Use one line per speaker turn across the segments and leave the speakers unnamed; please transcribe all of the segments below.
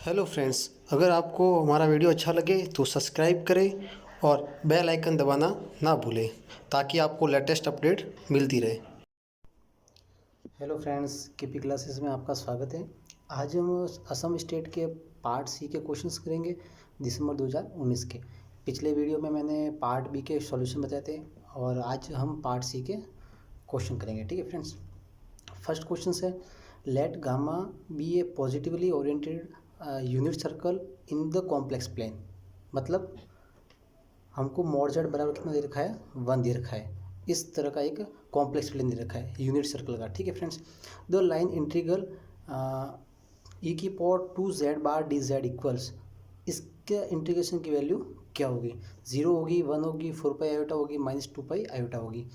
Hello friends, अगर आपको हमारा वीडियो अच्छा लगे तो सब्सक्राइब करें और बेल आइकन दबाना ना भूलें ताकि आपको लेटेस्ट अपडेट मिलती रहे। हेलो फ्रेंड्स, केपी क्लासेस में आपका स्वागत है। आज हम असम स्टेट के पार्ट सी के क्वेश्चंस करेंगे दिसंबर 2019 के। पिछले वीडियो में मैंने पार्ट बी के सॉल्यूशन बताए थे और आज हम पार्ट सी के क्वेश्चन करेंगे। ठीक है फ्रेंड्स, फर्स्ट क्वेश्चन है let gamma be a positively oriented unit circle in the complex plane. मतलब हमको मॉड जेड बराबर कितना दे रखा है, 1 दे रखा है। इस तरह का एक कॉम्प्लेक्स प्लेन दे रखा है यूनिट सर्कल का। ठीक है फ्रेंड्स, द लाइन इंटीग्रल ई की पावर 2z बार डी जेड इक्वल्स, इसके इंटीग्रेशन की वैल्यू क्या होगी? 0 होगी, 1 होगी, 4 पाई आयोटा होगी, -2 पाई आयोटा होगी।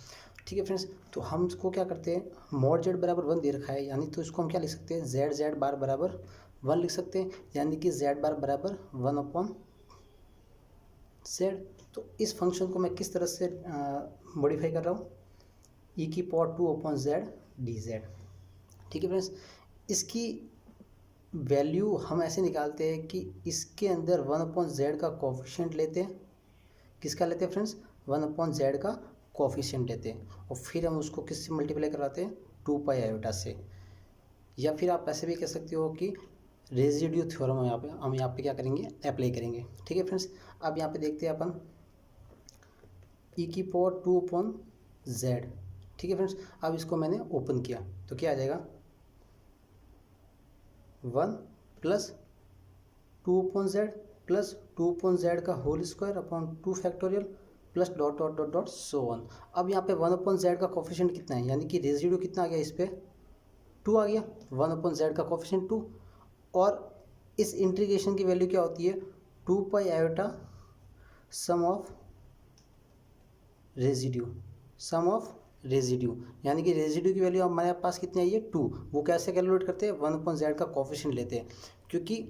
ठीक है फ्रेंड्स, तो हम इसको क्या करते हैं, मॉड जेड बराबर 1 दे रखा है यानी तो इसको हम क्या लिख सकते हैं, जेड बार बराबर 1 लिख सकते हैं, यानी कि जेड बार बराबर 1/z। तो इस फंक्शन को मैं किस तरह से मॉडिफाई कर रहा हूँ, ई की पावर 2/z dz। ठीक है फ्रेंड्स, इसकी वैल्यू हम ऐसे निकालते हैं कि इसके अंदर 1/z का कोफिशिएंट लेते हैं। किसका लेते हैं फ्रेंड्स? 1/z का कोफिशिएंट लेते हैं और फिर हम उसको किससे मल्टीप्लाई करवाते हैं, 2 पाई आयोटा से। या फिर आप ऐसे भी कह सकते हो कि रेजिड्यू थ्योरम हम यहाँ पे क्या करेंगे, अप्लाई करेंगे। ठीक है फ्रेंड्स, अब यहाँ पे देखते हैं अपन ई की पावर 2/z। ठीक है फ्रेंड्स, अब इसको मैंने ओपन किया तो क्या आ जाएगा, 1 प्लस 2/z प्लस 2/z का whole square upon 2 factorial plus dot dot dot dot so on. अब यहाँ पे 1/z का कोफिशिएंट कितना है, यानी कि रेजिड्यू कितना आ गया, इस पर 2 आ गया। 1/z का कोफिशिएंट 2, और इस इंटीग्रेशन की वैल्यू क्या होती है, 2 pi iota sum of residue, sum of residue, यानी कि रेजिड्यू की वैल्यू हमारे पास कितनी आई है, 2। वो कैसे कैलकुलेट करते हैं, 1/z का कोफिशिएंट लेते हैं, क्योंकि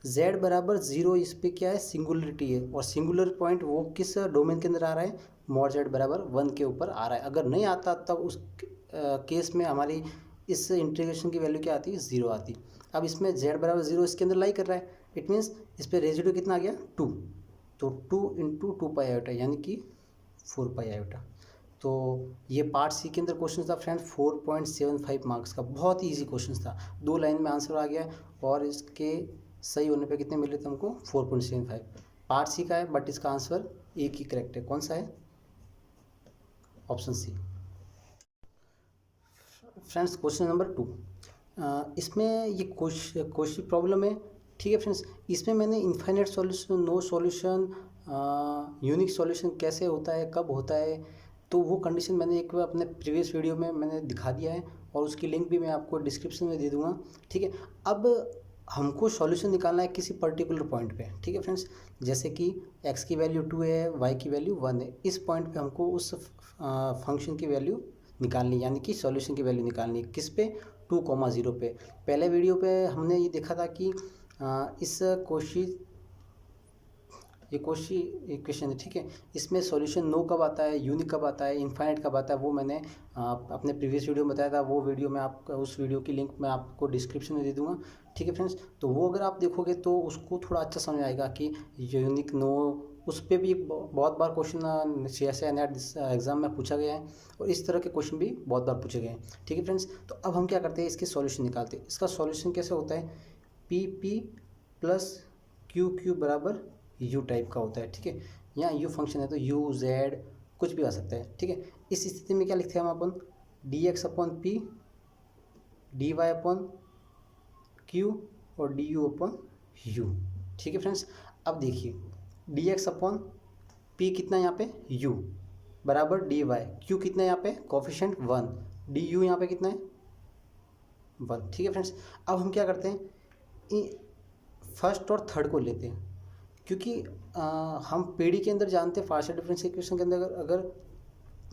z बराबर 0 इस पर क्या है, सिंगुलरिटी है, और सिंगुलर पॉइंट वो किस डोमेन के अंदर आ रहा है, मॉड z बराबर 1 के ऊपर आ रहा है। अगर नहीं आता तब उस केस में हमारी इस इंटीग्रेशन की वैल्यू क्या आती है, 0 आती। अब इसमें z बराबर 0 इसके अंदर लाई कर रहा है, इट मीन्स इस पर रेजिड्यू कितना आ गया, 2। तो 2 इंटू 2 पाई आयोटा यानी कि 4 पाई आयोटा। तो ये पार्ट सी के अंदर क्वेश्चन था फ्रेंड, 4.75 मार्क्स का, बहुत ही ईजी क्वेश्चन था। 2 लाइन में आंसर आ गया और इसके सही होने पे कितने मिले थे हमको, 4.75। पार्ट सी का है बट इसका आंसर एक ही करेक्ट है। कौन सा है, option C. Friends, question number 2, इसमें ये कोशी प्रॉब्लम है। ठीक है फ्रेंड्स, इसमें मैंने infinite solution, no solution, unique solution कैसे होता है, कब होता है, तो वो कंडीशन मैंने एक अपने प्रीवियस वीडियो में मैंने दिखा दिया है और उसकी लिंक भी मैं आपको डिस्क्रिप्शन में दे दूंगा। ठीक है, अब हमको सॉल्यूशन निकालना है किसी पर्टिकुलर पॉइंट पे। ठीक है फ्रेंड्स, जैसे कि x की वैल्यू 2 है, y की वैल्यू 1 है, इस पॉइंट पे हमको उस फंक्शन की वैल्यू निकालनी, यानी कि सॉल्यूशन की वैल्यू निकालनी है। किस पे, 2,0 पे। पहले वीडियो पे हमने ये देखा था कि इस कोशी इक्वेशन है। ठीक है, इसमें सॉल्यूशन नो कब आता है, यूनिक कब आता है, इनफाइनाइट कब आता है, वो मैंने अपने प्रीवियस वीडियो में बताया था। वो वीडियो में आप, उस वीडियो की लिंक मैं आपको डिस्क्रिप्शन में दे दूंगा। ठीक है फ्रेंड्स, तो वो अगर आप देखोगे तो उसको थोड़ा अच्छा समझ आएगा कि यूनिक नो, उस पर भी बहुत बार क्वेश्चन CSA NET एग्जाम में पूछा गया है और इस तरह के क्वेश्चन भी बहुत बार पूछे गए हैं। ठीक है फ्रेंड्स, तो अब हम क्या करते हैं, इसके सॉल्यूशन निकालते हैं। इसका सॉल्यूशन कैसे होता है, PP प्लस QQ बराबर U टाइप का होता है। ठीक है, यहाँ U फंक्शन है तो U Z कुछ भी आ सकता है। ठीक है, इस स्थिति में क्या लिखते हैं हम अपन, dx/p dy/q और du/u। ठीक है फ्रेंड्स, अब देखिए dx/p कितना यहाँ पे, u बराबर dy, q कितना यहाँ पे, कोफिशिएंट 1, du यहाँ पे कितना है, 1। ठीक है फ्रेंड्स, अब हम क्या करते हैं, फर्स्ट और थर्ड को लेते हैं, क्योंकि हम पीडी के अंदर जानते हैं पार्शियल डिफरेंशियल इक्वेशन के अंदर अगर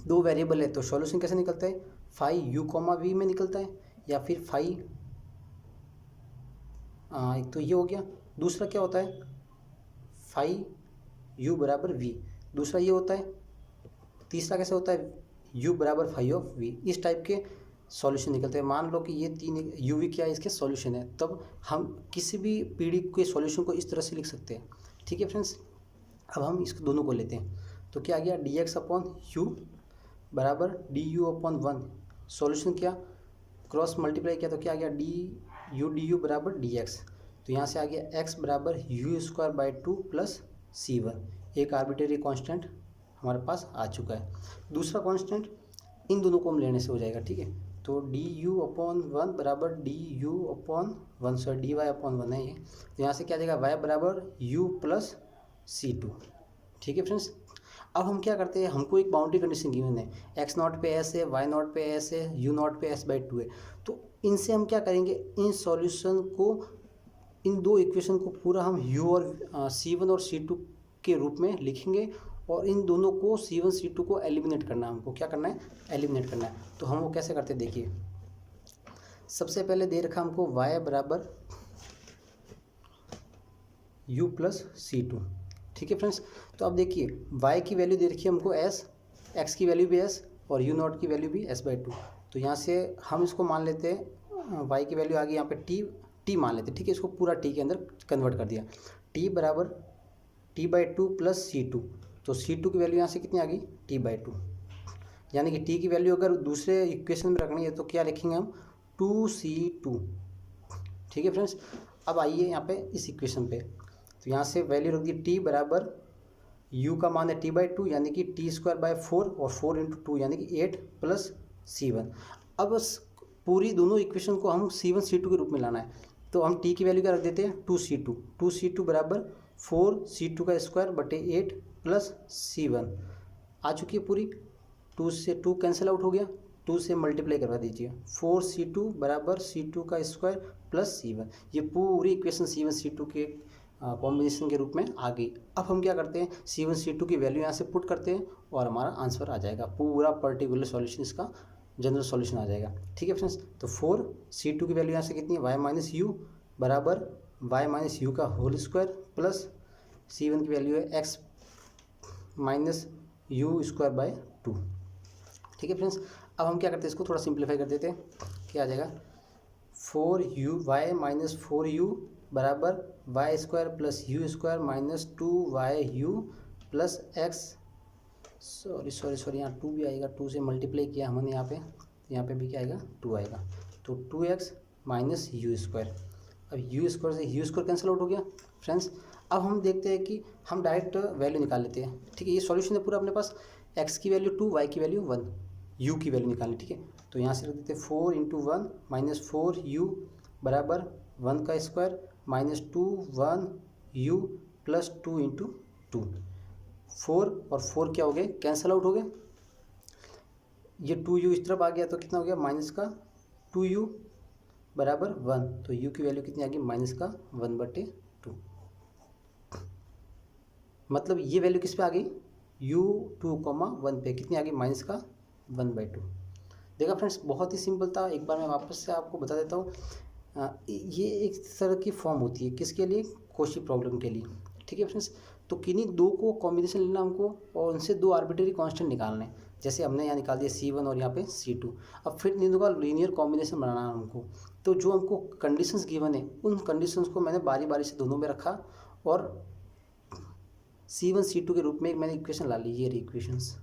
2 वेरिएबल है तो सॉल्यूशन कैसे निकलता है, फाई u, v में निकलता है, या फिर फाई, एक तो ये हो गया। दूसरा क्या होता है, फाई u बराबर v, दूसरा ये होता है। तीसरा कैसे होता है, u बराबर फाई ऑफ v। इस टाइप के सॉल्यूशन निकलते हैं। मान लो कि ये 3 यूवी क्या है, इसके सॉल्यूशन है, तब हम किसी भी पीढ़ी के सॉल्यूशन को इस तरह से लिख सकते हैं। ठीक है फ्रेंड्स, अब हम इस दोनों को लेते हैं, तो क्या आ गया dx अपॉन यू बराबर du अपॉन 1, सॉल्यूशन क्या क्रॉस मल्टीप्लाई किया तो क्या आ गया du बराबर dx, तो यहाँ से आ गया x बराबर you square by 2 plus c1, एक आर्बिट्रेरी कांस्टेंट हमारे पास आ चुका है। दूसरा कांस्टेंट इन दोनों को हम लेने से हो जाएगा। ठीक है, तो du अपॉन 1 बराबर du upon 1, sorry dy upon 1 है ये, तो यहाँ से क्या आ जाएगा y बराबर u प्लस c2। ठीक है फ्रेंड्स, अब हम क्या करते हैं, हमको एक बाउंड्री कंडीशन गिवन है, x नॉट पे s है, y नॉट पे s है, u नॉट पे s बाई 2 है, तो इनसे हम क्या करेंगे, इन सॉल्यूशन को, इन दो इक्वेशन को पूरा हम u और c1 और c2 के रूप में लिखेंगे, और इन दोनों को c1 c2 को एलिमिनेट करना है। हमको क्या करना है, एलिमिनेट करना है। तो हम वो कैसे करते हैं, देखिए सबसे पहले दे रखा हमको y बराबर u प्लस c2। ठीक है फ्रेंड्स, तो अब देखिए y की वैल्यू दे रखी है हमको s, x की वैल्यू भी s और u नॉट की वैल्यू भी s बाई 2, तो यहाँ से हम इसको मान लेते हैं y की वैल्यू आ गई यहाँ पे t मान लेते हैं। ठीक है, इसको पूरा t के अंदर कन्वर्ट कर दिया, t बराबर t बाई 2 प्लस c2, तो c2 की वैल्यू यहाँ से कितनी आ गई t बाई 2, यानी कि t की वैल्यू अगर दूसरे इक्वेशन में रखनी है तो क्या लिखेंगे हम 2c2। ठीक है फ्रेंड्स, अब आइए यहाँ पे इस इक्वेशन पे, तो यहाँ से वैल्यू रख दी t बराबर u का मान है t बाई 2 यानी कि टी स्क्वायर बाई 4 और 4 इंटू 2 यानी कि 8 प्लस c1। अब पूरी दोनों इक्वेशन को हम c1 c2 के रूप में लाना है, तो हम t की वैल्यू क्या रख देते हैं 2c2 बराबर 4c2 का स्क्वायर बटे 8 प्लस c1 आ चुकी है पूरी, 2 से 2 कैंसिल आउट हो गया, 2 से मल्टीप्लाई करवा दीजिए, 4c2 बराबर c2 का स्क्वायर प्लस c1, ये पूरी इक्वेशन c1 c2 के कॉम्बिनेशन के रूप में आ गई। अब हम क्या करते हैं, c1 c2 की वैल्यू यहाँ से पुट करते हैं और हमारा आंसर आ जाएगा, पूरा पर्टिकुलर सॉल्यूशन इसका जनरल सॉल्यूशन आ जाएगा। ठीक है फ्रेंड्स, तो 4c2 की वैल्यू यहाँ से कितनी है y माइनस यू बराबर y माइनस यू का होल स्क्वायर प्लस c1 की वैल्यू है x minus you square by 2। ठीक है फ्रेंड्स, अब हम क्या करते हैं, इसको थोड़ा सिंप्लीफाई कर देते हैं, क्या आ जाएगा 4u y माइनस 4u बराबर Y square plus U square minus 2yu plus X, sorry यहाँ 2 भी आएगा, 2 से मल्टीप्लाई किया हमने यहाँ पे भी क्या आएगा 2 आएगा, तो 2x माइनस यू स्क्वायर। अब यू स्क्वायर से यू स्क्वायर कैंसिल आउट हो गया फ्रेंड्स। अब हम देखते हैं कि हम डायरेक्ट वैल्यू निकाल लेते हैं। ठीक है, ये सॉल्यूशन है पूरा अपने पास, x की वैल्यू 2, y की वैल्यू 1, u की वैल्यू निकालनी। ठीक है, तो यहाँ से रख देते हैं 4 इंटू 1 माइनस 4u बराबर 1 का square minus 1u plus 2 into 2, 4 और 4 क्या हो गए, कैंसिल आउट हो गए, ये 2u इस तरफ आ गया तो कितना हो गया माइनस का 2u बराबर 1, तो u की वैल्यू कितनी आ गई माइनस का 1/2, मतलब ये वैल्यू किस पे आ गई u2,1 पे कितनी आ गई माइनस का 1/2। देखा फ्रेंड्स, बहुत ही सिंपल था, एक बार मैं वापस से आपको बता देता हूँ। ये एक तरह की फॉर्म होती है किसके लिए, कोशी प्रॉब्लम के लिए। ठीक है फ्रेंड्स, तो किन्हीं दो को कॉम्बिनेशन लेना हमको और उनसे दो आर्बिट्रेरी कांस्टेंट निकालने, जैसे हमने यहाँ निकाल दिया C1 और यहाँ पे C2। अब फिर इन दोनों का लीनियर कॉम्बिनेशन बनाना है हमको, तो जो हमको कंडीशंस गिवन है उन कंडीशंस को मैंने बारी बारी से दोनों में रखा और C1 C2 के रूप में मैंने इक्वेशन ला ली, ये इक्वेशंस।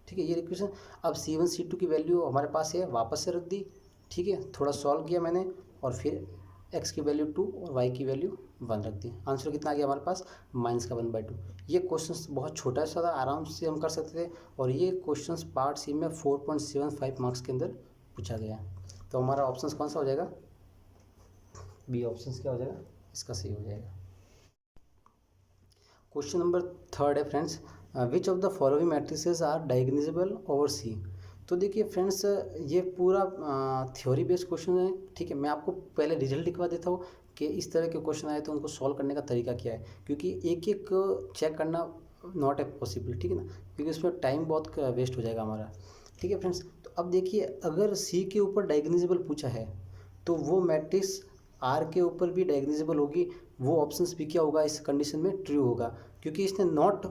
ठीक है, ये इक्वेशन, अब C1 C2 की वैल्यू हमारे पास है, वापस से रख दी। ठीक है, थोड़ा सॉल्व किया मैंने और फिर x की वैल्यू 2 और y की वैल्यू 1 रख दी। आंसर कितना आ गया हमारे पास माइनस का 1/2। ये क्वेश्चन बहुत छोटा सा था, आराम से हम कर सकते थे, और ये क्वेश्चन पार्ट सी में 4.75 मार्क्स के अंदर पूछा गया है। तो हमारा ऑप्शन कौन सा हो जाएगा, बी ऑप्शन क्या हो जाएगा, इसका सही हो जाएगा। क्वेश्चन नंबर 3 है friends, which of the following matrices are diagonalisable over C. तो देखिए फ्रेंड्स, ये पूरा थ्योरी बेस्ड क्वेश्चन है। ठीक है, मैं आपको पहले रिजल्ट दिखवा देता हूँ कि इस तरह के क्वेश्चन आए तो उनको सॉल्व करने का तरीका क्या है, क्योंकि एक एक चेक करना नॉट ए पॉसिबल। ठीक है ना, क्योंकि उसमें टाइम बहुत वेस्ट हो जाएगा हमारा। ठीक है फ्रेंड्स, तो अब देखिए अगर सी के ऊपर डायगोनालाइजेबल पूछा है तो वो मैट्रिक्स आर के ऊपर भी डायगोनालाइजेबल होगी, वो ऑप्शंस भी क्या होगा इस कंडीशन में ट्रू होगा, क्योंकि इसने नॉट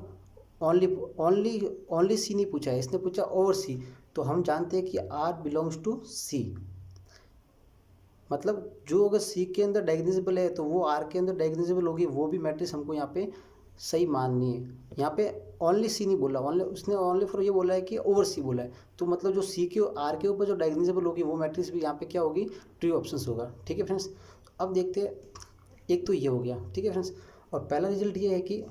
ओनली सी नहीं पूछा है, इसने पूछा ओवर सी, तो हम जानते हैं कि R बिलोंग्स टू C, मतलब जो अगर C के अंदर डायगोनाइजेबल है तो वो R के अंदर डायगोनाइजेबल होगी, वो भी मैट्रिक्स हमको यहाँ पे सही माननी है। यहाँ पे ओनली C नहीं बोला, उसने ओनली फॉर ये बोला है कि ओवर C बोला है, तो मतलब जो C के R के ऊपर जो डायगोनाइजेबल होगी वो मैट्रिक्स भी यहाँ पे क्या होगी, ट्रू ऑप्शंस होगा। ठीक है फ्रेंड्स, अब देखते हैं, एक तो ये हो गया। ठीक है फ्रेंड्स, और पहला रिजल्ट ये है कि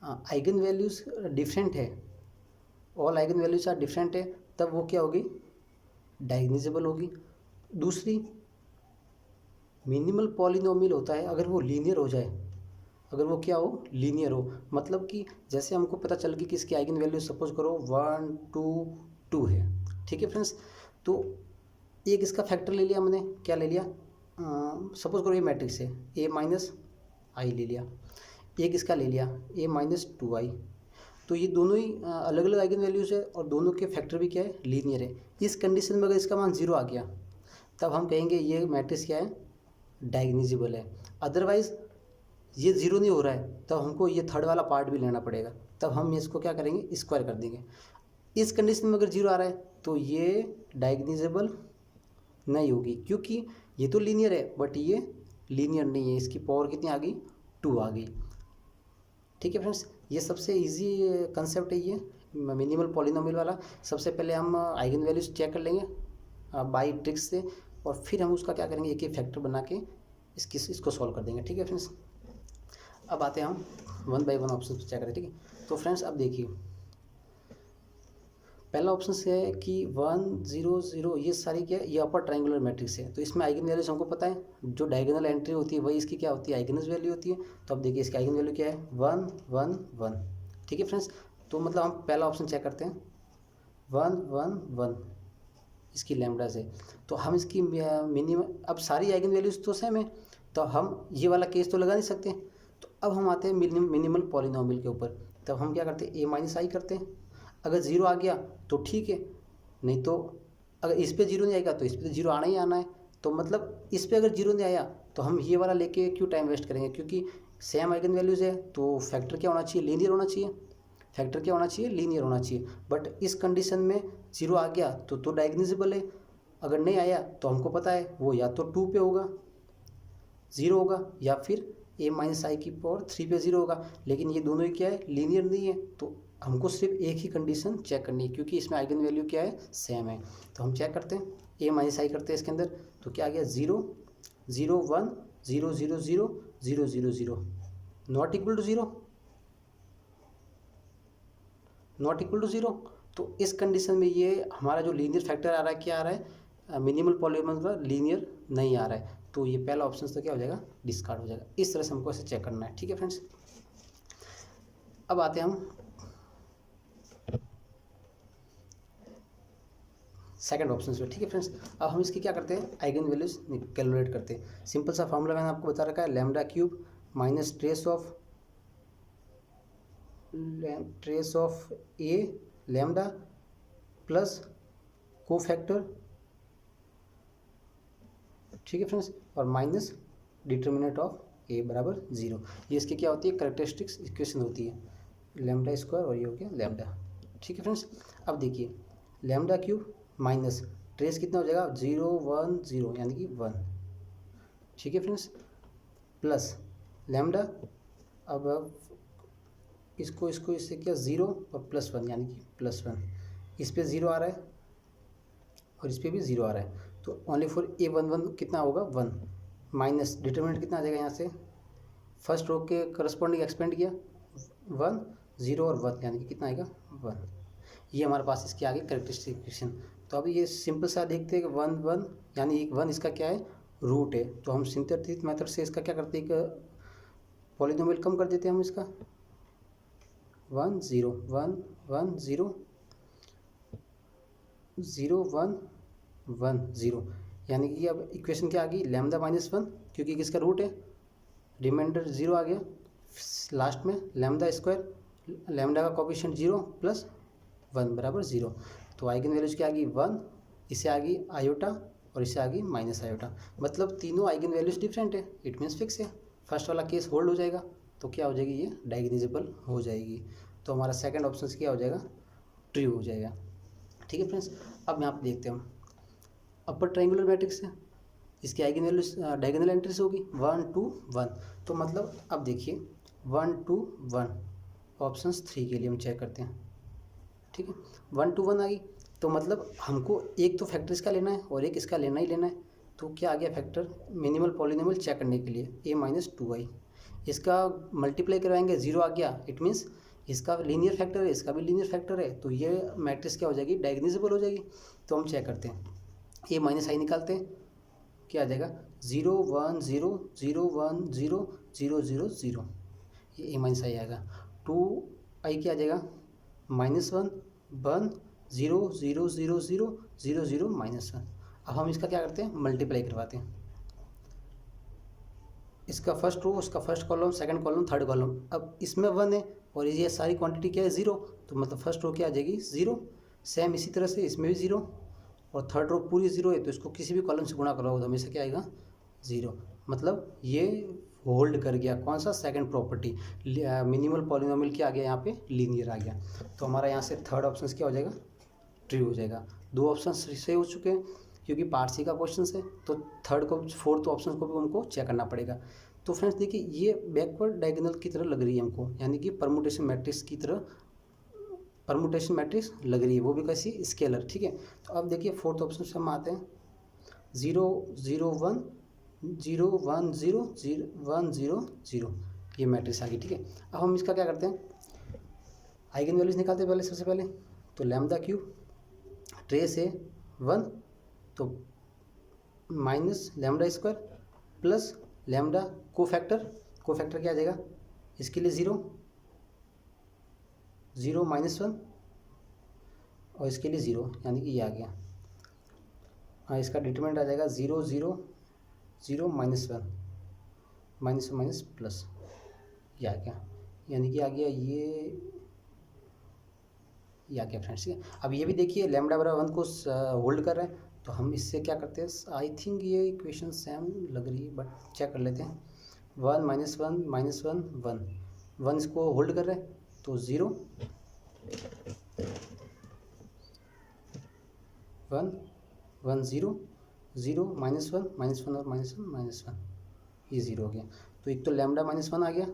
आइगन वैल्यूज़ डिफरेंट है, all eigen values are different है, तब वो क्या होगी, डायगोनाइजेबल होगी। दूसरी, मिनिमल पॉलिनोमियल होता है अगर वो लीनियर हो जाए, अगर वो क्या हो, लीनियर हो, मतलब कि जैसे हमको पता चल गई कि इसकी आइगन वैल्यू सपोज करो 1 2 2 है। ठीक है फ्रेंड्स, तो एक इसका फैक्टर ले लिया हमने, क्या ले लिया, सपोज करो ये मैट्रिक्स है, A माइनस आई ले लिया, एक इसका ले लिया A माइनस 2i, तो ये दोनों ही अलग अलग आइगन वैल्यूज़ है और दोनों के फैक्टर भी क्या है, लीनियर है। इस कंडीशन में अगर इसका मान 0 आ गया तब हम कहेंगे ये मैट्रिक्स क्या है, डायगोनाइजेबल है। अदरवाइज़ ये 0 नहीं हो रहा है तब हमको ये थर्ड वाला पार्ट भी लेना पड़ेगा, तब हम इसको क्या करेंगे, स्क्वायर कर देंगे। इस कंडीशन में अगर 0 आ रहा है तो ये डायगोनाइजेबल नहीं होगी, क्योंकि ये तो लीनियर है बट ये लीनियर नहीं है, इसकी पावर कितनी आ गई, 2 आ गई। ठीक है फ्रेंड्स, ये सबसे इजी कंसेप्ट है ये मिनिमल पॉलिनोमियल वाला। सबसे पहले हम आइगन वैल्यूज चेक कर लेंगे बाई ट्रिक्स से, और फिर हम उसका क्या करेंगे, एक एक फैक्टर बना के इसको सॉल्व कर देंगे। ठीक है फ्रेंड्स, अब आते हैं हम 1 बाई 1 ऑप्शन चेक करें। ठीक है, तो फ्रेंड्स अब देखिए, पहला ऑप्शन है कि 1 0 0, ये सारी क्या है, ये अपर ट्रायंगुलर मैट्रिक्स है, तो इसमें आइगन वैल्यूज हमको पता है, जो डायगोनल एंट्री होती है वही इसकी क्या होती है, आइगन वैल्यू होती है। तो अब देखिए इसकी आइगन वैल्यू क्या है, 1 1 1। ठीक है फ्रेंड्स, तो मतलब हम पहला ऑप्शन चेक करते हैं, 1 1 1 इसकी लैम्डा से, तो हम इसकी मिनिमम, अब सारी आइगन वैल्यूज तो सेम है, तो हम ये वाला केस तो लगा नहीं सकते। तो अब हम आते हैं मिनिमल पॉलिनोमियल के ऊपर, तब हम क्या करते हैं, A माइनस आई करते हैं। अगर 0 आ गया तो ठीक है, नहीं तो अगर इस पे 0 नहीं आएगा तो इस पे 0 आना ही आना है। तो मतलब इस पे अगर 0 नहीं आया तो हम ये वाला लेके क्यों टाइम वेस्ट करेंगे, क्योंकि सेम आइगन वैल्यूज है तो फैक्टर क्या होना चाहिए, लीनियर होना चाहिए, फैक्टर क्या होना चाहिए, लीनियर होना चाहिए। बट इस कंडीशन में 0 आ गया तो डायगोनाइजेबल है, अगर नहीं आया तो हमको पता है वो या तो 2 पे होगा 0 होगा, या फिर A माइनस आई की पावर 3 पे 0 होगा। लेकिन ये दोनों ही क्या है, लीनियर नहीं है, तो हमको सिर्फ एक ही कंडीशन चेक करनी है, क्योंकि इसमें आइगन वैल्यू क्या है, सेम है। तो हम चेक करते हैं, A माइनस आई करते हैं इसके अंदर, तो क्या आ गया, 0 0 1 0 0 0 0 0 0, not equal to 0, not equal to 0। तो इस कंडीशन में ये हमारा जो लीनियर फैक्टर आ रहा है, क्या आ रहा है, मिनिमल पॉलीनोमियल का लीनियर नहीं आ रहा है, तो ये पहला ऑप्शन तो क्या हो जाएगा, डिस्कार्ड हो जाएगा। इस तरह से हमको ऐसे चेक करना है। ठीक है फ्रेंड्स, अब आते हैं हम सेकंड ऑप्शन पे। ठीक है फ्रेंड्स, अब हम इसकी क्या करते हैं, आइगन वैल्यूज कैलकुलेट करते हैं। सिंपल सा फॉर्मूला मैंने आपको बता रखा है, lambda cube minus trace of A lambda plus cofactor. ठीक है फ्रेंड्स, और माइनस डिटर्मिनेंट ऑफ ए बराबर 0। ये इसकी क्या होती है, कैरेक्टरिस्टिक्स इक्वेशन होती है, लैम्डा स्क्वायर और ये हो गया लैम्डा। ठीक है फ्रेंड्स, अब देखिए लैम्डा क्यूब माइनस ट्रेस कितना हो जाएगा, 0 1 0 यानी कि 1। ठीक है फ्रेंड्स, प्लस लैम्डा, अब इसको इससे क्या, 0 और प्लस 1 यानी कि प्लस 1। इस पे 0 आ रहा है और इस पे भी 0 आ रहा है, तो ओनली फॉर A11 कितना होगा, 1, माइनस डिटर्मिनेंट कितना आ जाएगा, यहाँ से फर्स्ट रो के करस्पॉन्डिंग एक्सपेंड किया, 1 0 और 1 यानी कि कितना आएगा, 1। ये हमारे पास इसकी आगे कैरेक्टरिस्टिक इक्वेशन। तो अभी ये सिंपल सा देखते हैं कि 1 1 यानी 1 इसका क्या है, रूट है, तो हम सिंथेटिक मेथड से इसका क्या करते हैं, एक पॉलिनोमियल कम कर देते हैं हम इसका, 1 0 1 1 0 0 1 1 0, यानी कि अब इक्वेशन क्या आ गई, लैम्डा माइनस 1, क्योंकि किसका रूट है, रिमाइंडर 0 आ गया, लास्ट में लैम्डा स्क्वायर, लैम्डा का कोएफिशिएंट 0 प्लस 1 बराबर 0। तो आइगन वैल्यूज क्या आ गई, 1, इसे आ गई आयोटा और इसे आ गई माइनस आयोटा, मतलब तीनों आइगन वैल्यूज डिफरेंट है, इट मीन्स फिक्स है। फर्स्ट वाला केस होल्ड हो जाएगा, तो क्या हो जाएगी, ये डायगोनाइजेबल हो जाएगी। तो हमारा सेकंड ऑप्शन क्या हो जाएगा, ट्रू हो जाएगा। ठीक ठीक है फ्रेंड्स, अब यहाँ पे देखते हैं हम अपर ट्रायंगुलर मैट्रिक्स है, इसकी आइगन वैल्यूज डायगोनल एंट्रीज होगी 1 2 1। तो मतलब अब देखिए 1 2 1 ऑप्शंस 3 के लिए हम चेक करते हैं। ठीक है, 1 2 1 आ गई, तो मतलब हमको एक तो फैक्टर इसका लेना है और एक इसका लेना ही लेना है। तो क्या आ गया फैक्टर मिनिमल पॉलिनोमियल चेक करने के लिए a-2i, इसका मल्टीप्लाई करवाएंगे 0 आ गया, इट मीन्स इसका लीनियर फैक्टर है, इसका भी लीनियर फैक्टर है, तो ये मैट्रिक्स क्या हो जाएगी, डायगोनालाइजेबल हो जाएगी। तो हम चेक करते हैं, a-i निकालते हैं, क्या आ जाएगा 0 1 0 0 1 0 0 0 0, ये a-i आएगा। 2i क्या आ जाएगा -1 1 0 0 0 0 0 0 -1। अब हम इसका क्या करते हैं, मल्टीप्लाई करवाते हैं, इसका फर्स्ट रो, उसका first column, second column, third column. अब इसमें 1 है और ये सारी क्वांटिटी क्या है 0, तो मतलब फर्स्ट रो क्या आ जाएगी 0। सेम इसी तरह से इसमें भी 0 और थर्ड रो पूरी 0 है, तो इसको किसी भी कॉलम से गुणा कराओ तो हमेशा क्या आएगा 0। मतलब ये होल्ड कर गया कौन सा, सेकंड प्रॉपर्टी, मिनिमल पॉलिनोमियल क्या आ गया यहाँ पे, लीनियर आ गया। तो हमारा यहाँ से थर्ड ऑप्शन क्या हो जाएगा, ट्रू हो जाएगा। दो ऑप्शन सही हो चुके हैं क्योंकि पार्ट सी का क्वेश्चन है, तो थर्ड को फोर्थ ऑप्शन को भी हमको चेक करना पड़ेगा। तो फ्रेंड्स देखिए ये बैकवर्ड डायगोनल की तरह लग रही है हमको, यानी कि परमुटेशन मैट्रिक्स की तरह परमुटेशन मैट्रिक्स लग रही है, वो भी कैसी, स्केलर। ठीक है, तो अब देखिए फोर्थ ऑप्शन से हम आते हैं 0 0 1 0 1 0 0 1 0 0, ये मैट्रिक्स आ गई। ठीक है, अब हम इसका क्या करते हैं, आइगन वैल्यूज निकालते हैं पहले, सबसे पहले तो लैम्डा क्यूब ट्रेस है 1, तो minus lambda square plus lambda cofactor क्या आ जाएगा, इसके लिए 0 0 -1 और इसके लिए 0, यानी कि ये आ गया। हाँ, इसका डिटरमिनेंट आ जाएगा 0 0 0 -1 माइनस प्लस, ये आ गया, यानी कि आ गया ये आ गया फ्रेंड्स। ठीक है, अब ये भी देखिए लैम्डा बराबर 1 को होल्ड कर रहे हैं, तो हम इससे क्या करते हैं, आई थिंक ये इक्वेशन सेम लग रही है बट चेक कर लेते हैं। 1 -1 -1 1 1 इसको होल्ड कर रहे हैं, तो 0 1 1 0 0 -1 -1 और -1 ये 0 हो गया। तो एक तो लैम्डा -1 आ गया,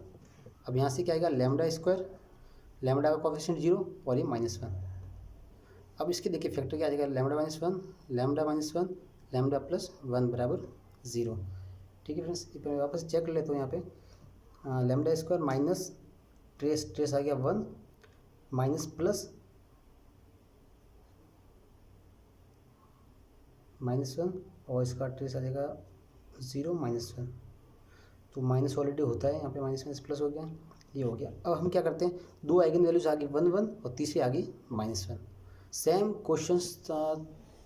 अब यहाँ से क्या आएगा लैम्डा स्क्वायर, लैम्डा का कोफिशिएंट 0 और ये -1। अब इसके देखिए फैक्टर क्या आ जाएगा, लैम्डा -1 लैम्डा -1 लैम्डा प्लस 1 बराबर 0। ठीक है फ्रेंड्स, मैं वापस चेक कर लेता हूँ यहाँ पे, लैम्डा स्क्वायर माइनस ट्रेस आ गया 1 माइनस प्लस -1 और इसका ट्रेस आ जाएगा 0 -1, तो माइनस ऑलरेडी होता है यहाँ पे, माइनस प्लस हो गया, ये हो गया। अब हम क्या करते हैं, दो आइगन वैल्यूज आ गई 1 1 और तीसरी आ गई -1, सेम क्वेश्चन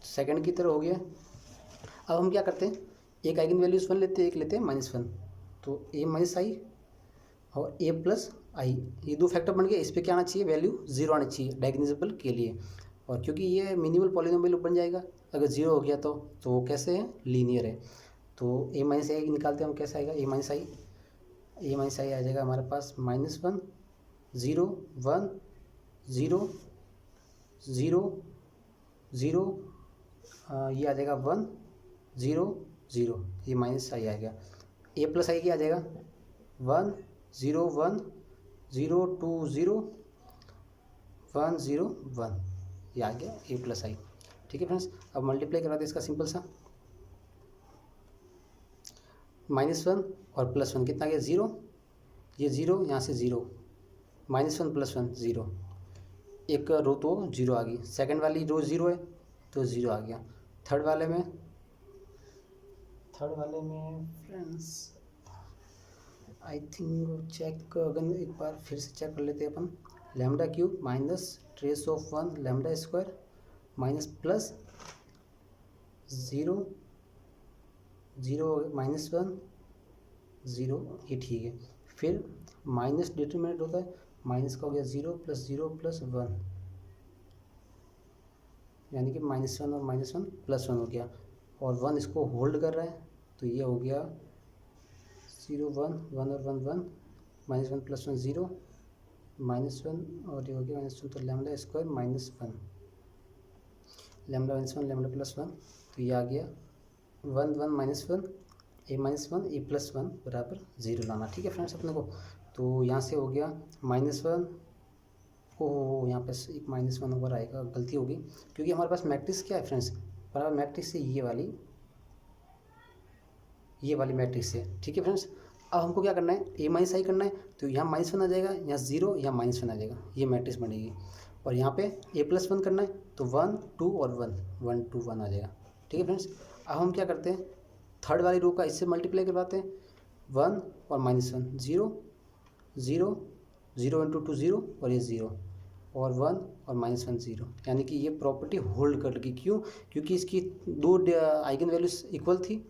सेकंड की तरह हो गया। अब हम क्या करते हैं, एक आइगन वैल्यूज 1 लेते हैं, एक लेते हैं -1, तो a-i और a+i, ये दो फैक्टर बन गए, इस पर क्या आना चाहिए, वैल्यू 0 आनी चाहिए डायगोनालाइजेबल के लिए, और क्योंकि ये मिनिमल पॉलिनोमियल बन जाएगा, अगर 0 हो गया तो वो कैसे है, लीनियर है। तो a-i निकालते हैं हम, कैसे आएगा a-i आ जाएगा हमारे पास -1 0 1 0 0 0, ये आ जाएगा 1 0 0, ये -i आ गया। a+i क्या आ जाएगा 1 0 1 0 2 0 1 0 1, ये आ गया a+i। ठीक है फ्रेंड्स, अब मल्टीप्लाई करा दे इसका सिंपल सा, -1 और +1 कितना गया 0, ये 0 यहाँ से 0, -1 +1 0, एक रो तो 0 आ गई, सेकंड वाली रो 0 है तो 0 आ गया। थर्ड वाले में फ्रेंड्स आई थिंक चेक, अगर एक बार फिर से चेक कर लेते हैं अपन, lambda cube minus trace of 1 lambda square minus plus 0 0 -1 0, ये ठीक है। फिर माइनस डिटरमिनेंट होता है, माइनस का हो गया 0 + 0 + 1, यानी कि -1 और -1 +1 हो गया, और 1 इसको होल्ड कर रहा है, तो ये हो गया 0 1 1 और 1 1 -1 + 1 0 -1 और ये हो गया -1, तो lambda square -1, lambda minus one lambda plus one, तो ये आ गया 1 1 माइनस वन ए माइनस वन ए प्लस वन बराबर 0 लाना। ठीक है फ्रेंड्स अपने को, तो यहाँ से हो गया माइनस वन, ओ यहाँ पे एक माइनस वन ओवर आएगा, गलती होगी क्योंकि हमारे पास मैट्रिक्स क्या है फ्रेंड्स, बराबर मैट्रिक्स है ये वाली मैट्रिक्स है। ठीक है फ्रेंड्स, अब हमको क्या करना है, ए माइनस आई करना है, तो यहाँ माइनस वन आ जाएगा, यहाँ 0 यहाँ माइनस वन आ जाएगा, ये मैट्रिक्स बनेगी। और यहाँ पे ए प्लस वन करना है, तो 1 2 और 1 1 2 1 आ जाएगा। ठीक है फ्रेंड्स, अब हम क्या करते हैं, थर्ड वाली रो का इससे मल्टीप्लाई करवाते हैं, 1 और माइनस वन 0 0 0 इंटू टू 0 और ये 0 और 1 और माइनस वन 0, यानी कि ये प्रॉपर्टी होल्ड कर लगी। क्यों, क्योंकि इसकी दो आइगन वैल्यूज इक्वल थी,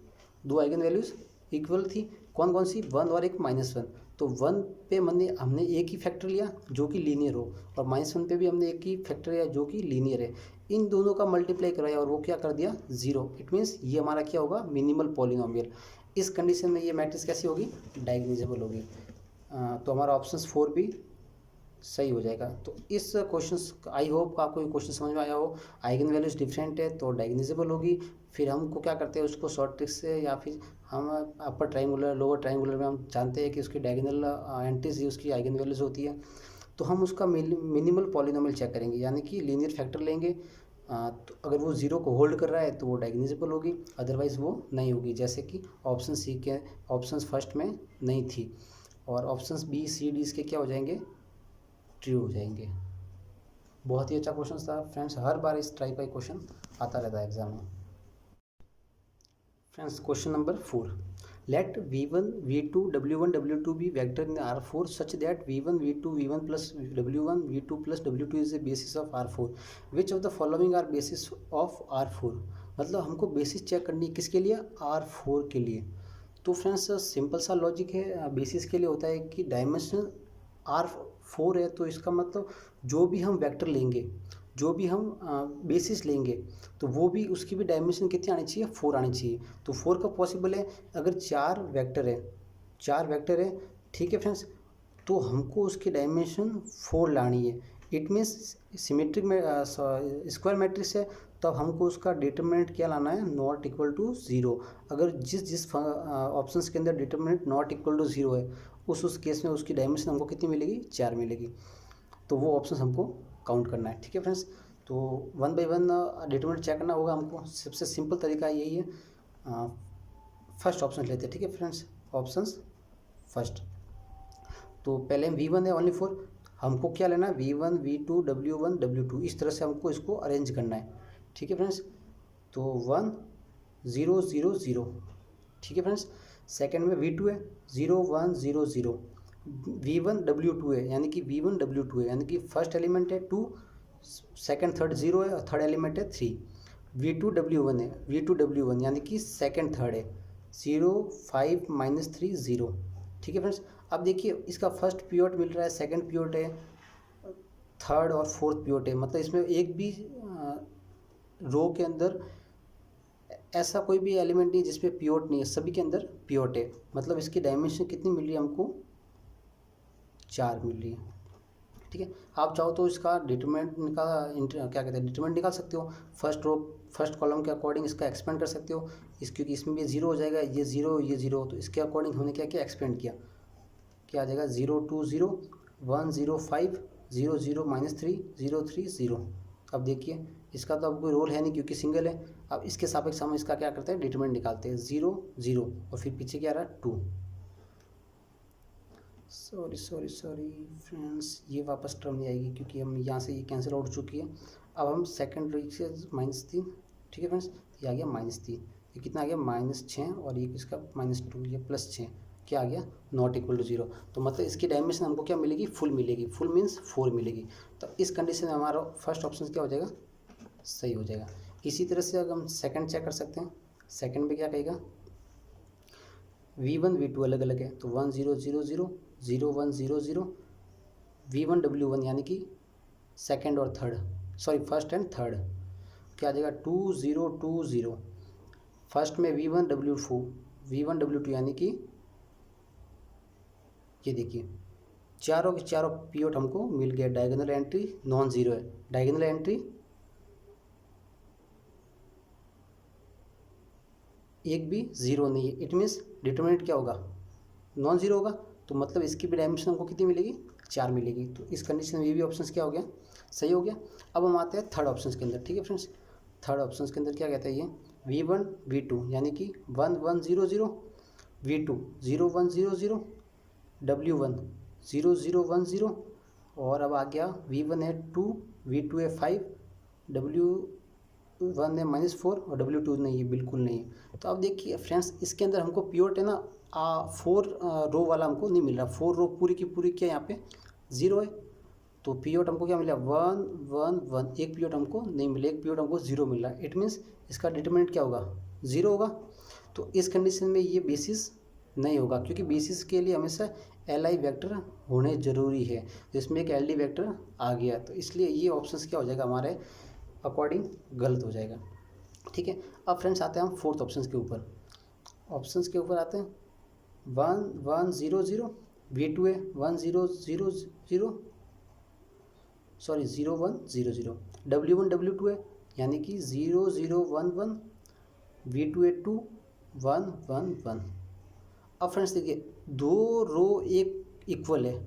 दो आइगन वैल्यूज इक्वल थी, कौन कौन सी, 1 और एक माइनस वन। तो 1 पे हमने एक ही फैक्टर लिया जो कि लीनियर हो, और माइनस वन पे भी हमने एक ही फैक्टर लिया जो कि लीनियर है। इन दोनों का मल्टीप्लाई कराया और वो क्या कर दिया 0। इट मीन्स ये हमारा क्या होगा, मिनिमल पॉलिनोमियल। इस कंडीशन में ये मैट्रिक्स कैसी होगी, डायगोनालाइजेबल होगी। तो हमारा ऑप्शन 4 भी सही हो जाएगा। तो इस क्वेश्चन आई होप आपको ये क्वेश्चन समझ में आया हो। आइगन वैल्यूज डिफरेंट है तो डायगोनालाइजेबल होगी। फिर हमको क्या करते हैं, उसको शॉर्ट ट्रिक से या फिर हम अपर ट्रायंगुलर लोअर ट्रायंगुलर में हम जानते हैं कि उसकी डायगोनल एंट्रीज ही उसकी आइगन वैल्यूज होती है। तो हम उसका मिनिमल पॉलिनोमियल चेक करेंगे, यानी कि लीनियर फैक्टर लेंगे। तो अगर वो 0 को होल्ड कर रहा है तो वो डायगोनालाइजेबल होगी, अदरवाइज़ वो नहीं होगी। जैसे कि ऑप्शन सी के ऑप्शन फर्स्ट में नहीं थी, और ऑप्शन बी सी डी इसके क्या हो जाएंगे, ट्रू हो जाएंगे। बहुत ही अच्छा क्वेश्चन था फ्रेंड्स, हर बार इस टाइप का क्वेश्चन आता रहता है एग्जाम में। Friends question number 4, let v1 v2 w1 w2 be vector in R4 such that v1 v2 v1 plus w1 v2 plus w2 is a basis of R4, which of the following are basis of R4। मतलब हमको basis check करनी है किसके लिए, R4 के लिए। तो friends simple सा लॉजिक है, बेसिस के लिए होता है कि डायमेंशन R4 है, तो इसका मतलब जो भी हम वेक्टर लेंगे, जो भी हम बेसिस लेंगे, तो वो भी उसकी भी डायमेंशन कितनी आनी चाहिए, 4 आनी चाहिए। तो 4 का पॉसिबल है अगर 4 वेक्टर है। ठीक है फ्रेंड्स, तो हमको उसकी डायमेंशन 4 लानी है। इट मीन्स सिमेट्रिक में स्क्वायर मैट्रिक्स है, तो अब हमको उसका डिटरमिनेंट क्या लाना है, नॉट इक्वल टू 0। अगर जिस ऑप्शंस के अंदर डिटरमिनेंट नॉट इक्वल टू 0 है, उस केस में उसकी डायमेंशन हमको कितनी मिलेगी, 4 मिलेगी। तो वो ऑप्शन हमको काउंट करना है। ठीक है फ्रेंड्स, तो 1 बाई 1 डिटरमिनेंट चेक करना होगा हमको। सबसे सिंपल तरीका यही है, फर्स्ट ऑप्शन लेते हैं। ठीक है फ्रेंड्स, ऑप्शंस फर्स्ट, तो पहले v1 है ओनली 4, हमको क्या लेना है, v1 v2 w1 w2, इस तरह से हमको इसको अरेंज करना है। ठीक है फ्रेंड्स, तो 1 0 0 0। ठीक है फ्रेंड्स, सेकेंड में v2 है 0 1 0 0, v1 w2 है यानी कि v1 w2 है, यानी कि फर्स्ट एलिमेंट है 2, सेकेंड थर्ड 0 है और थर्ड एलिमेंट है 3। v2 w1 है, v2 w1 यानी कि सेकेंड थर्ड है 0 5 -3 0। ठीक है फ्रेंड्स, अब देखिए इसका फर्स्ट पिवट मिल रहा है, सेकंड पिवट है, थर्ड और फोर्थ पिवट है। मतलब इसमें एक भी रो के अंदर ऐसा कोई भी एलिमेंट नहीं जिसपे पिवट नहीं है, सभी के अंदर पिवट है। मतलब इसकी डायमेंशन कितनी मिल रही है हमको, 4 मिल रही है। ठीक है, आप चाहो तो इसका डिटरमिनेंट डिटरमिनेंट निकाल सकते हो। फर्स्ट रो फर्स्ट कॉलम के अकॉर्डिंग इसका एक्सपेंड कर सकते हो, क्योंकि इसमें भी 0 हो जाएगा, ये 0 ये 0, तो इसके अकॉर्डिंग हमने क्या एक्सपेंड किया, क्या आ जाएगा 0 2 0 1 0 5 0 0 -3 0 3 0। अब देखिए इसका तो अब कोई रोल है नहीं क्योंकि सिंगल है। अब इसके सापेक्ष हम इसका क्या करते हैं, डिटरमिनेंट निकालते हैं, 0 0 और फिर पीछे क्या आ रहा है 2। सॉरी फ्रेंड्स, ये वापस टर्म नहीं आएगी क्योंकि हम यहाँ से ये कैंसिल आउट चुकी है। अब हम सेकेंड रो से -3। ठीक है फ्रेंड्स, ये आ गया -3, ये कितना आ गया -6 और ये इसका -2, ये +6, क्या आ गया नॉट इक्वल टू 0। तो मतलब इसकी डायमेंशन हमको क्या मिलेगी, फुल मिलेगी, फुल मीन्स 4 मिलेगी। तो इस कंडीशन में हमारा फर्स्ट ऑप्शन क्या हो जाएगा, सही हो जाएगा। इसी तरह से अगर हम सेकंड चेक कर सकते हैं, सेकंड में क्या कहेगा, v1 v2 अलग अलग है, तो 1 0 0 0 0 1 0 0, v1 w1 यानी कि सेकंड और third, sorry first and third, क्या आ जाएगा 2 0 2 0। फर्स्ट में v1 w2 यानी कि ये देखिए चारों के चारों पिवट हमको मिल गया, डायगोनल एंट्री नॉन जीरो है, डायगोनल एंट्री एक भी ज़ीरो नहीं है। इट मीन्स डिटरमिनेंट क्या होगा, नॉन ज़ीरो होगा। तो मतलब इसकी भी डायमेंशन हमको कितनी मिलेगी, 4 मिलेगी। तो इस कंडीशन में ये भी ऑप्शन क्या हो गया, सही हो गया। अब हम आते हैं थर्ड ऑप्शन के अंदर। ठीक है फ्रेंड्स, थर्ड ऑप्शन के अंदर क्या कहता है ये, V1 V2 यानी कि 1 1 0 0, V2 0 1 0 0, W1 0 0 1 0, और अब आ गया V1 है 2, V2 है 5, W1 है -4 और W2 नहीं है, बिल्कुल नहीं है। तो अब देखिए फ्रेंड्स, इसके अंदर हमको प्योर है ना 4 रो वाला हमको नहीं मिल रहा। 4 रो पूरी की पूरी क्या यहाँ पे 0 है। तो पीरियड हमको क्या मिला 1 1 1, एक पीरियड हमको नहीं मिला, एक पीरियड हमको 0 मिल रहा है। इट मीन्स इसका डिटरमिनेंट क्या होगा, 0 होगा। तो इस कंडीशन में ये बेसिस नहीं होगा, क्योंकि बेसिस के लिए हमेशा LI वेक्टर होने ज़रूरी है। तो इसमें एक LD वेक्टर आ गया, तो इसलिए ये ऑप्शन क्या हो जाएगा हमारे अकॉर्डिंग गलत हो जाएगा। ठीक है, अब फ्रेंड्स आते हैं हम फोर्थ ऑप्शन के ऊपर। ऑप्शंस के ऊपर आते हैं 1 1 0 0, V2 है 1 0 0 0, सॉरी 0 1 0 0, W1 W2 है यानी कि 0 0 1 1, V2 है 2 1 1 1। अब फ्रेंड्स देखिए, दो रो एक इक्वल है,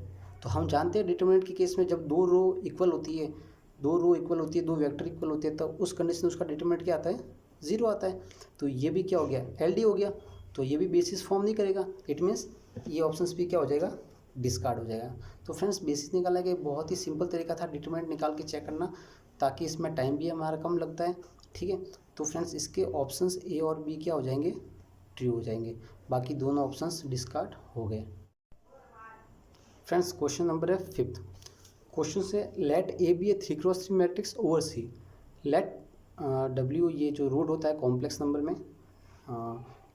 तो हम जानते हैं डिटरमिनेंट के केस में जब दो रो इक्वल होती है, दो वेक्टर इक्वल होते हैं, तो उस कंडीशन में उसका डिटरमिनेंट क्या आता है, 0 आता है। तो ये भी क्या हो गया, LD हो गया। तो ये भी बेसिस फॉर्म नहीं करेगा। इट मीन्स ये ऑप्शंस भी क्या हो जाएगा, डिस्कार्ड हो जाएगा। तो फ्रेंड्स, बेसिस निकालने का एक बहुत ही सिंपल तरीका था डिटरमिनेंट निकाल के चेक करना, ताकि इसमें टाइम भी हमारा कम लगता है। ठीक है, तो फ्रेंड्स इसके ऑप्शंस A और B क्या हो जाएंगे, ट्रू हो जाएंगे, बाकी दोनों ऑप्शंस डिस्कार्ड हो गए। फ्रेंड्स क्वेश्चन नंबर है 5th। क्वेश्चन से let A B A 3x3 matrix over C, let W ये जो रूट होता है कॉम्प्लेक्स नंबर में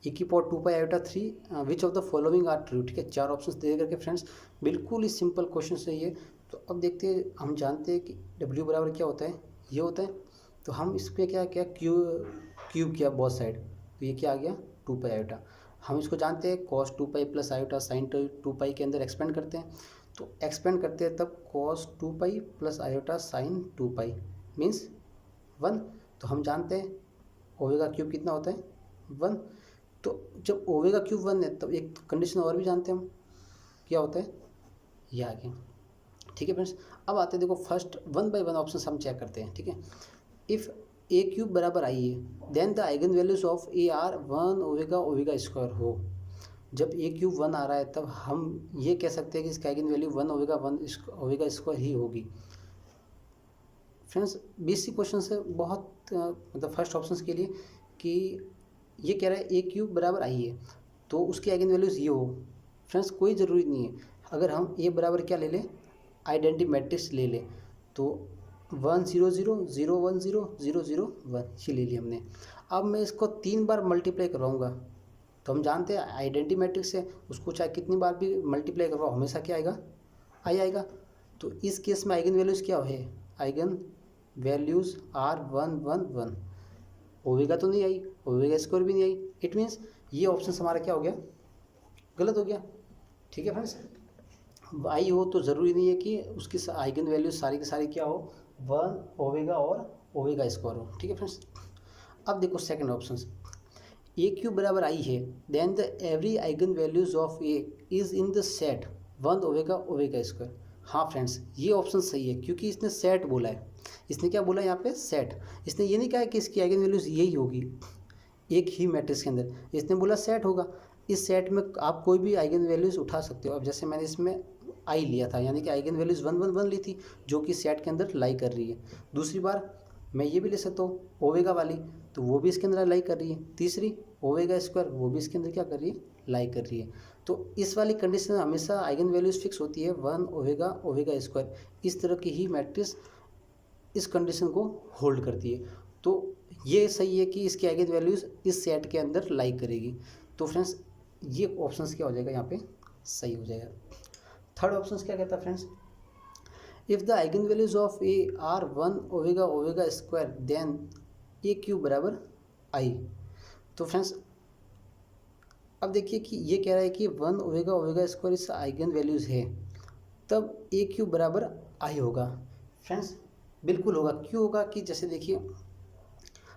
e⁴2π/3 which of the following are true. ठीक है, 4 ऑप्शंस दे करके फ्रेंड्स बिल्कुल ही सिंपल क्वेश्चन है ये। तो अब देखते हैं, हम जानते हैं कि W बराबर क्या होता है, ये होता है। तो हम इस पर क्या क्या क्यूब किया बोथ साइड, तो ये क्या आ गया 2π/। हम इसको जानते हैं cos 2π + i sin 2π के अंदर एक्सपेंड करते हैं। तो एक्सपेंड करते हैं तब cos 2π + i sin 2π मीन्स 1। तो हम जानते हैं ओमेगा क्यूब कितना होता है 1। तो जब ओमेगा क्यूब 1 है, तब एक कंडीशन और भी जानते हैं हम, क्या होता है, ये आ गया। ठीक है फ्रेंड्स, अब आते हैं, देखो फर्स्ट 1 बाय 1 ऑप्शन हम चेक करते हैं। ठीक है, इफ़ A³ बराबर i है, then the eigenvalues of A are 1 omega square हो। जब A³ 1 आ रहा है, तब हम ये कह सकते हैं कि इसका आइगन वैल्यू 1 ओमेगा स्क्वायर ही होगी। फ्रेंड्स बेसिक क्वेश्चन है बहुत, मतलब फर्स्ट ऑप्शन के लिए, कि ये कह रहा है A³ बराबर i है, तो उसके आइगन वैल्यूज़ ये हो। फ्रेंड्स कोई ज़रूरी नहीं है, अगर हम A बराबर क्या ले लें, आइडेंटिटी मैट्रिक्स ले लें, तो 1 0 0 0 1 0 0 0 1 ये ले लिया हमने। अब मैं इसको 3 बार मल्टीप्लाई करवाऊँगा, तो हम जानते हैं आइडेंटिटी मैट्रिक्स है, उसको चाहे कितनी बार भी मल्टीप्लाई करवाओ हमेशा क्या आएगा, i आएगा। तो इस केस में आइगन वैल्यूज़ क्या है, आइगन वैल्यूज़ आर 1 1 1, ओमेगा तो नहीं आई, ओमेगा स्क्वायर भी नहीं आई। इट मीन्स ये ऑप्शन हमारा क्या हो गया, गलत हो गया। ठीक है फ्रेंड्स, आई हो तो ज़रूरी नहीं है कि उसकी आइगन वैल्यूज सारी की सारी क्या हो, 1 ओमेगा और ओमेगा स्क्वायर हो। ठीक है फ्रेंड्स, अब देखो सेकंड ऑप्शन, A³ बराबर i है, then the every eigenvalues of A is in the set 1 omega square. हाँ फ्रेंड्स, ये ऑप्शन सही है, क्योंकि इसने सेट बोला है। इसने क्या बोला यहाँ पे, सेट। इसने ये नहीं कहा कि इसकी आइगन वैल्यूज यही होगी एक ही मैट्रिक्स के अंदर, इसने बोला सेट होगा। इस सेट में आप कोई भी आइगन वैल्यूज़ उठा सकते हो। अब जैसे मैंने इसमें आई लिया था, यानी कि आइगन वैल्यूज़ 1 1 1 ली थी, जो कि सेट के अंदर लाई कर रही है। दूसरी बार मैं ये भी ले सकता हूँ ओमेगा वाली, तो वो भी इसके अंदर लाई कर रही है। तीसरी ओमेगा स्क्वायर, वो भी इसके अंदर क्या कर रही है, लाई कर रही है। तो इस वाली कंडीशन में हमेशा आइगन वैल्यूज़ फिक्स होती है 1 ओमेगा स्क्वायर। इस तरह की ही मैट्रिक्स इस कंडीशन को होल्ड करती है। तो ये सही है कि इसकी आइगन वैल्यूज़ इस सेट के अंदर लाई करेगी। तो फ्रेंड्स ये ऑप्शन क्या हो जाएगा, यहाँ पे सही हो जाएगा। थर्ड ऑप्शन क्या कहता है friends, if the eigenvalues of A are 1 omega square then A³ बराबर i। तो फ्रेंड्स अब देखिए कि ये कह रहा है कि 1 ओमेगा स्क्वायर इस आइगन वैल्यूज़ है, तब A³ बराबर i होगा। फ्रेंड्स बिल्कुल होगा, क्यों होगा कि जैसे देखिए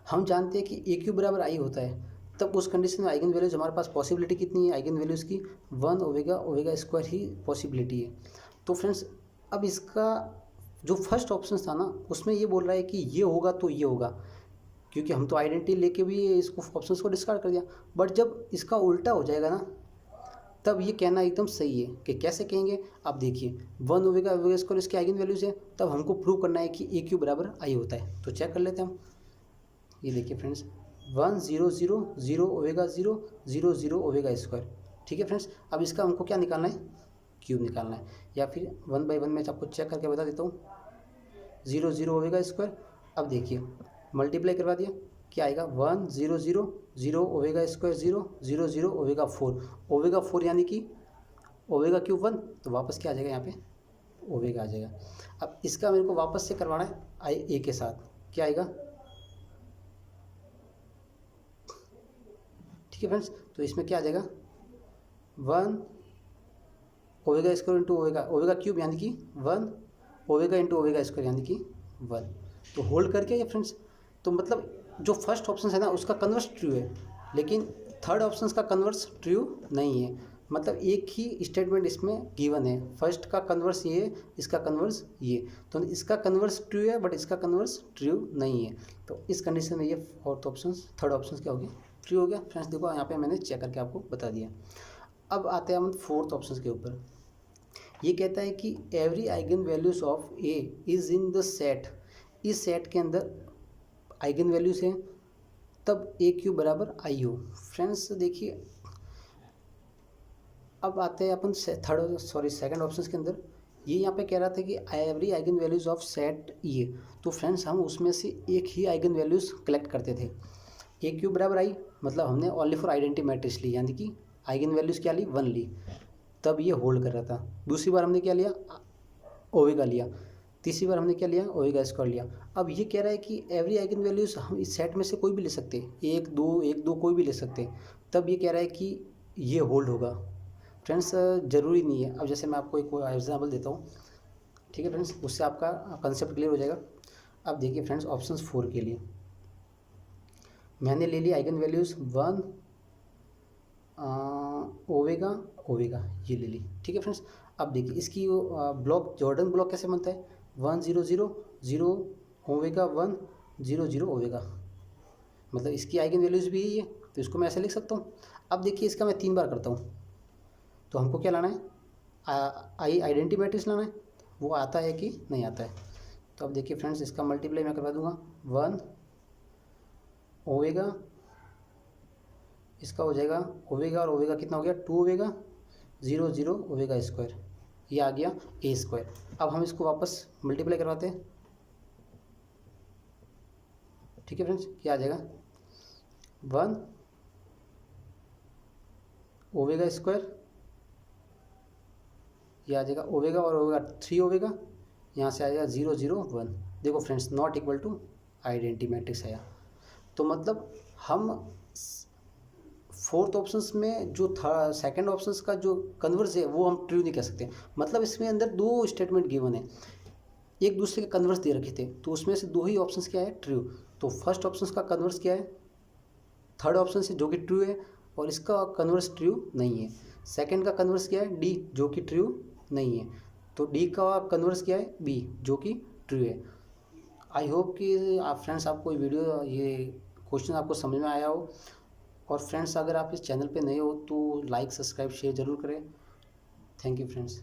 हम जानते हैं कि A³ बराबर i होता है, तब उस कंडीशन में आइगन वैल्यूज हमारे पास पॉसिबिलिटी कितनी है, आइगन वैल्यूज़ की 1 ओमेगा ओमेगा स्क्वायर ही पॉसिबिलिटी है। तो फ्रेंड्स अब इसका जो फर्स्ट ऑप्शन था ना उसमें ये बोल रहा है कि ये होगा तो ये होगा, क्योंकि हम तो आइडेंटिटी लेके भी इसको ऑप्शंस को डिस्कार्ड कर दिया। बट जब इसका उल्टा हो जाएगा ना तब ये कहना एकदम सही है। कि कैसे कहेंगे आप देखिए, 1 ओमेगा ओमेगा स्क्वायर इसके आइगन वैल्यूज़ है, तब हमको प्रूव करना है कि ए क्यू बराबर आई होता है। तो चेक कर लेते हैं हम। ये देखिए फ्रेंड्स 1 0 0 0 ओमेगा 0 0 0 ओमेगा स्क्वायर। ठीक है फ्रेंड्स, अब इसका हमको क्या निकालना है, क्यूब निकालना है। या फिर 1 बाई 1 मैं आपको चेक करके बता देता हूँ। 0 0 ओमेगा स्क्वायर, अब देखिए मल्टीप्लाई करवा दिया, क्या आएगा 1 0 0 0 ओमेगा स्क्वायर 0 0 0 ओमेगा 4। ओमेगा 4 यानी कि ओमेगा क्यूब 1, तो वापस क्या आ जाएगा यहाँ पे ओमेगा आ जाएगा। अब इसका मेरे को वापस से करवाना है आई ए के साथ, क्या आएगा, ठीक है फ्रेंड्स। तो इसमें क्या आ जाएगा 1 omega square into omega omega cube यानी कि 1 ओमेगा इंटू ओमेगा स्क्वायर यानी कि 1। तो होल्ड करके ये फ्रेंड्स, तो मतलब जो फर्स्ट ऑप्शन है ना उसका कन्वर्स ट्रू है, लेकिन थर्ड ऑप्शन का कन्वर्स ट्रू नहीं है। मतलब एक ही स्टेटमेंट इसमें गिवन है, फर्स्ट का कन्वर्स ये है, इसका कन्वर्स ये, तो इसका कन्वर्स ट्रू है बट इसका कन्वर्स ट्रू नहीं है। तो इस कंडीशन में ये फोर्थ ऑप्शन थर्ड ऑप्शन क्या हो गया, ट्रू हो गया। फ्रेंड्स देखो यहाँ पे मैंने चेक करके आपको बता दिया। अब आते हैं हम फोर्थ ऑप्शन के ऊपर। ये कहता है कि every eigenvalues of A is in the set, इस सेट के अंदर आइगन वैल्यूज हैं तब ए क्यू बराबर आई हो। फ्रेंड्स देखिए अब आते हैं अपन सेकंड ऑप्शन के अंदर। ये यहाँ पे कह रहा था कि every eigenvalues of set ए, तो फ्रेंड्स हम उसमें से एक ही आइगन वैल्यूज कलेक्ट करते थे। ए क्यू बराबर आई मतलब हमने ओनली फॉर आइडेंटिटी मैट्रिक्स ली, यानी कि आइगन वैल्यूज क्या ली 1 ली, तब ये होल्ड कर रहा था। दूसरी बार हमने क्या लिया ओमेगा लिया, तीसरी बार हमने क्या लिया ओमेगा स्क्वायर लिया। अब ये कह रहा है कि एवरी आइगन वैल्यूज हम इस सेट में से कोई भी ले सकते, 1 2 कोई भी ले सकते, तब ये कह रहा है कि ये होल्ड होगा। फ्रेंड्स ज़रूरी नहीं है। अब जैसे मैं आपको एक एग्जाम्पल देता हूँ, ठीक है फ्रेंड्स, उससे आपका कंसेप्ट क्लियर हो जाएगा। अब देखिए फ्रेंड्स ऑप्शन 4 के लिए मैंने ले लिया आइगन वैल्यूज़ 1 ओमेगा ओमेगा ये ले ली, ठीक है फ्रेंड्स। अब देखिए इसकी ब्लॉक जॉर्डन ब्लॉक कैसे बनता है, 1 0 0 0 ओमेगा 1 0 0 ओमेगा, मतलब इसकी आइगन वैल्यूज़ भी यही है, तो इसको मैं ऐसे लिख सकता हूँ। अब देखिए इसका मैं 3 बार करता हूँ, तो हमको क्या लाना है, आइडेंटिटी मैट्रिक्स लाना है, वो आता है कि नहीं आता है। तो अब देखिए फ्रेंड्स इसका मल्टीप्लाई मैं करवा दूंगा 1 ओमेगा, इसका हो जाएगा ओमेगा और ओमेगा कितना हो गया 2 ओमेगा 0 0 ओमेगा स्क्वायर, ये आ गया ए स्क्वायर। अब हम इसको वापस मल्टीप्लाई करवाते हैं, ठीक है फ्रेंड्स, क्या आ जाएगा 1 ओमेगा स्क्वायर, ये आ जाएगा ओमेगा और ओमेगा 3 ओमेगा, यहाँ से आ जाएगा 0 0 1। देखो friends not equal to identity matrix आया। तो मतलब हम फोर्थ ऑप्शंस में जो सेकंड ऑप्शंस का जो कन्वर्स है वो हम ट्रू नहीं कह सकते। मतलब इसमें अंदर 2 स्टेटमेंट गिवन है, एक दूसरे के कन्वर्स दे रखे थे, तो उसमें से 2 ही ऑप्शंस क्या है ट्रू। तो फर्स्ट ऑप्शंस का कन्वर्स क्या है थर्ड ऑप्शन से जो कि ट्रू है, और इसका कन्वर्स ट्रू नहीं है। सेकंड का कन्वर्स क्या है डी जो कि ट्रू नहीं है, तो डी का कन्वर्स क्या है बी जो कि ट्रू है। आई होप कि आप फ्रेंड्स आपको वीडियो ये क्वेश्चन आपको समझ में आया हो। और फ्रेंड्स अगर आप इस चैनल पे नए हो तो लाइक सब्सक्राइब शेयर ज़रूर करें। Thank you friends.